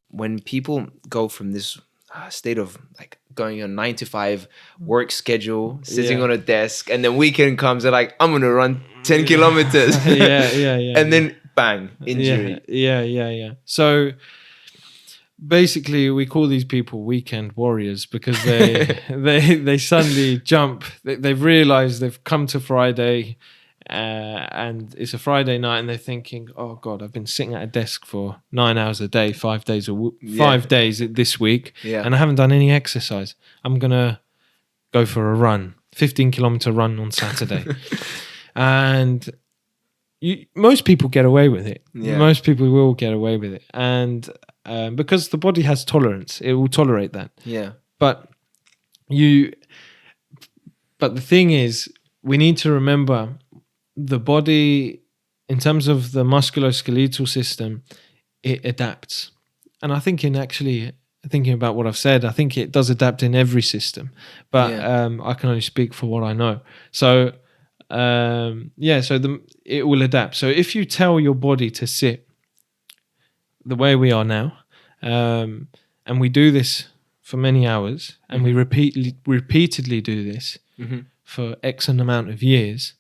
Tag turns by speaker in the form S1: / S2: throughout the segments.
S1: When people go from this state of like going on 9 to 5 work schedule, sitting on a desk, and then weekend comes, they're like, I'm gonna run 10 kilometers. And then bang, injury.
S2: Yeah. So basically, we call these people weekend warriors because they suddenly jump. They've realized they've come to Friday, and it's a Friday night, and they're thinking, "Oh God, I've been sitting at a desk for 9 hours a day, 5 days this week, and I haven't done any exercise. I'm gonna go for a run, 15-kilometer run on Saturday," and most people get away with it. Yeah. Most people will get away with it, and because the body has tolerance, it will tolerate that.
S1: Yeah.
S2: But the thing is, we need to remember the body, in terms of the musculoskeletal system, it adapts. And I think thinking about what I've said, I think it does adapt in every system. But I can only speak for what I know. So it will adapt. So if you tell your body to sit the way we are now, and we do this for many hours, and we repeatedly do this for X amount of years,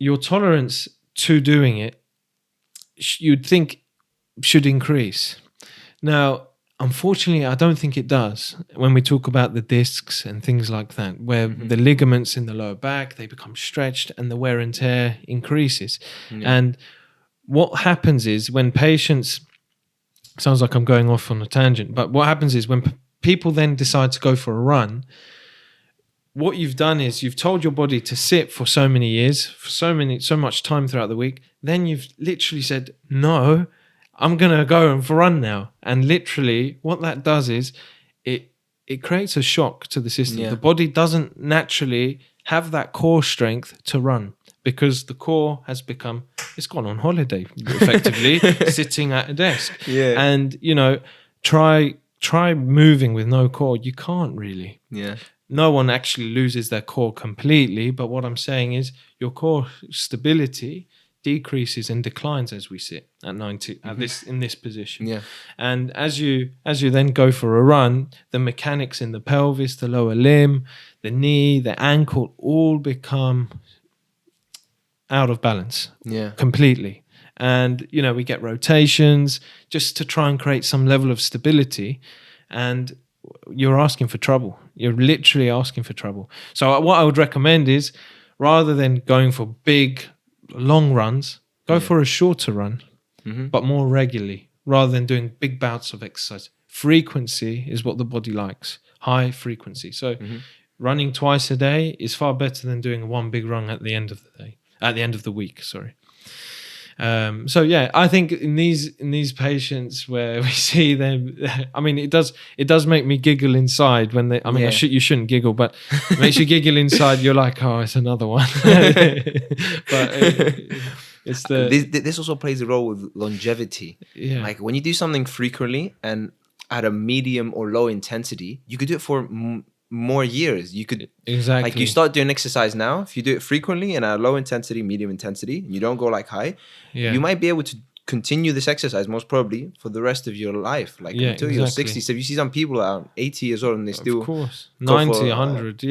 S2: your tolerance to doing it, you'd think, should increase. Now, unfortunately, I don't think it does when we talk about the discs and things like that, where the ligaments in the lower back, they become stretched and the wear and tear increases. And what happens is when patients, sounds like I'm going off on a tangent, but what happens is when people then decide to go for a run, what you've done is you've told your body to sit for so many years, for so much time throughout the week. Then you've literally said, no, I'm going to go and run now. And literally what that does is it creates a shock to the system. The body doesn't naturally have that core strength to run because the core has it's gone on holiday, effectively, sitting at a desk. Yeah. And, try moving with no core. You can't really. Yeah. No one actually loses their core completely, but what I'm saying is your core stability decreases and declines as we sit at 90 in this position. Yeah. And as you then go for a run, the mechanics in the pelvis, the lower limb, the knee, the ankle all become out of balance. Yeah. Completely. And we get rotations just to try and create some level of stability, and you're asking for trouble. You're literally asking for trouble. So what I would recommend is, rather than going for big, long runs, go for a shorter run, but more regularly, rather than doing big bouts of exercise. Frequency is what the body likes, high frequency. So running twice a day is far better than doing one big run at the end of the week. Sorry. I think in these patients where we see them, I mean, it does make me giggle inside when they. I mean, you shouldn't giggle, but it makes you giggle inside. You're like, oh, it's another one. But it's
S1: this also plays a role with longevity. Yeah. Like when you do something frequently and at a medium or low intensity, you could do it for more years. You could like you start doing exercise now. If you do it frequently and at a low intensity, medium intensity, and you don't go like high, you might be able to continue this exercise most probably for the rest of your life, like until you're 60. So you see some people are 80 years old and they still,
S2: of course, 90, 100,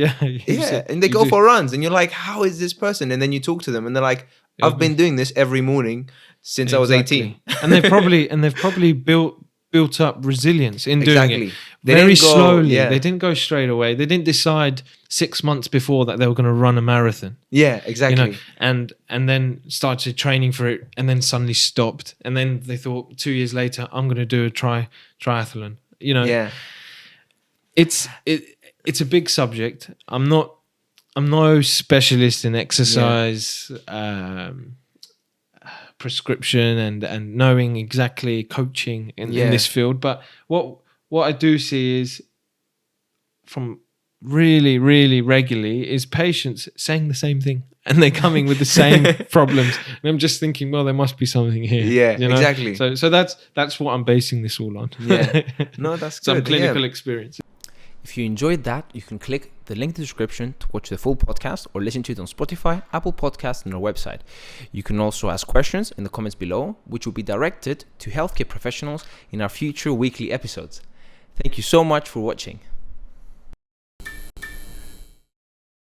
S1: and they go for runs, and you're like, how is this person? And then you talk to them, and they're like, I've been doing this every morning since I was 18,
S2: and they've probably built up resilience in doing it very slowly. They didn't go straight away. They didn't decide 6 months before that they were going to run a marathon. Yeah, exactly. And then started training for it, and then suddenly stopped. And then they thought 2 years later, I'm going to do a triathlon. It's a big subject. I'm no specialist in exercise. Prescription and knowing exactly coaching in this field, but what I do see is from really, really regularly is patients saying the same thing, and they're coming with the same problems, and I'm just thinking, well, there must be something here. Exactly. So that's what I'm basing this all on.
S1: No, that's
S2: some clinical experience.
S1: If you enjoyed that, you can click the link in the description to watch the full podcast or listen to it on Spotify, Apple Podcasts, and our website. You can also ask questions in the comments below, which will be directed to healthcare professionals in our future weekly episodes. Thank you so much for watching.